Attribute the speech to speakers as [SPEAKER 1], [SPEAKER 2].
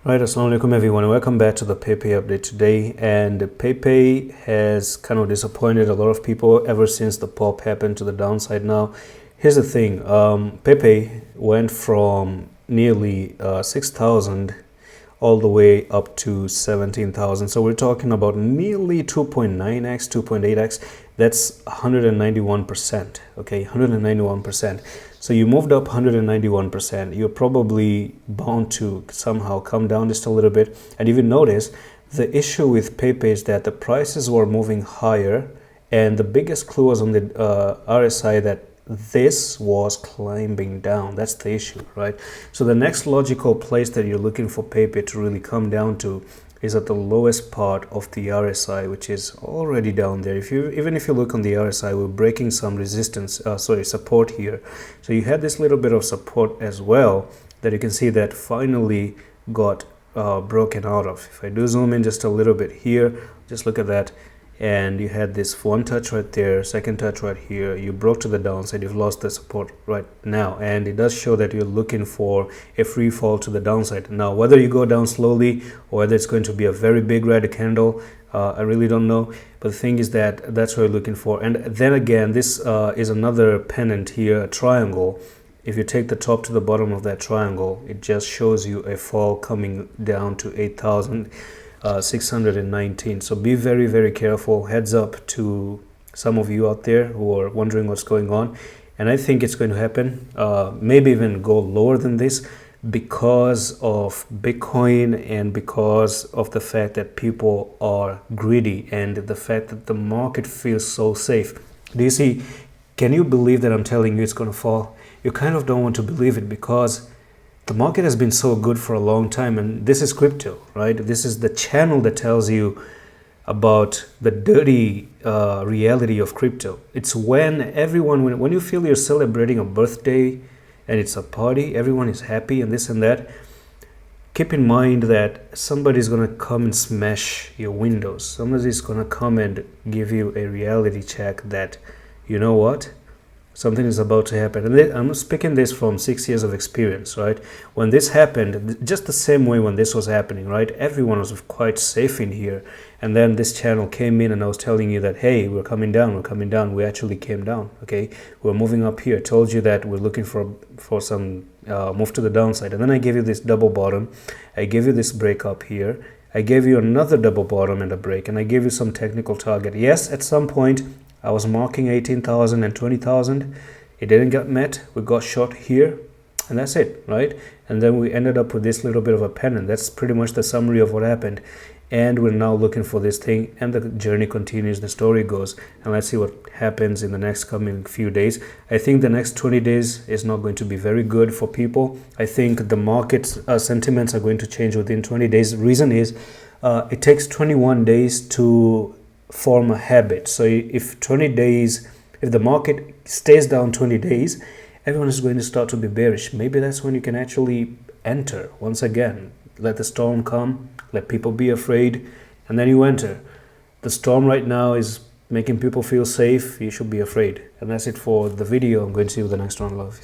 [SPEAKER 1] Right, assalamu alaikum everyone, welcome back to the Pepe update today. And Pepe has kind of disappointed a lot of people ever since the pop happened to the downside. Now here's the thing, Pepe went from nearly 6,000 all the way up to 17,000. So we're talking about nearly 2.9x, 2.8x. That's 191%. Okay, 191%. So you moved up 191%. You're probably bound to somehow come down just a little bit. And if you notice, the issue with Pepe is that the prices were moving higher, and the biggest clue was on the RSI that this was climbing down. That's the issue, right? So the next logical place that you're looking for Pepe to really come down to is at the lowest part of the RSI, which is already down there. Even if you look on the RSI, we're breaking some resistance, support here. So you had this little bit of support as well that you can see that finally got broken out of. If I do zoom in just a little bit here, just look at that. And you had this one touch right there, second touch right here. You broke to the downside, you've lost the support right now, and it does show that you're looking for a free fall to the downside. Now whether you go down slowly or whether it's going to be a very big red candle, I really don't know, but the thing is that that's what you're looking for. And then again, this is another pennant here, a triangle. If you take the top to the bottom of that triangle, it just shows you a fall coming down to 8,619. So be very, very careful. Heads up to some of you out there who are wondering what's going on. And I think it's going to happen, maybe even go lower than this, because of Bitcoin and because of the fact that people are greedy and the fact that the market feels so safe. Do you see? Can you believe that I'm telling you it's going to fall? You kind of don't want to believe it because the market has been so good for a long time, and this is crypto, right? This is the channel that tells you about the dirty reality of crypto. It's when everyone, when you feel you're celebrating a birthday and it's a party, everyone is happy and this and that, keep in mind that somebody's going to come and smash your windows. Somebody's going to come and give you a reality check that, you know what? Something is about to happen. And I'm speaking this from 6 years of experience, right? When this happened, just the same way when this was happening, right? Everyone was quite safe in here. And then this channel came in and I was telling you that, hey, we're coming down, we're coming down. We actually came down, okay? We're moving up here. I told you that we're looking for some move to the downside. And then I gave you this double bottom. I gave you this break up here. I gave you another double bottom and a break. And I gave you some technical target. Yes, at some point, I was marking 18,000 and 20,000. It didn't get met. We got short here, and that's it, right? And then we ended up with this little bit of a pennant. That's pretty much the summary of what happened. And we're now looking for this thing, and the journey continues, the story goes. And let's see what happens in the next coming few days. I think the next 20 days is not going to be very good for people. I think the market's sentiments are going to change within 20 days. The reason is it takes 21 days to form a habit. So if the market stays down 20 days, everyone is going to start to be bearish. Maybe that's when you can actually enter once again. Let the storm come, let people be afraid, and then you enter. The storm right now is making people feel safe. You should be afraid. And that's it for the video. I'm going to see you in the next one. Love.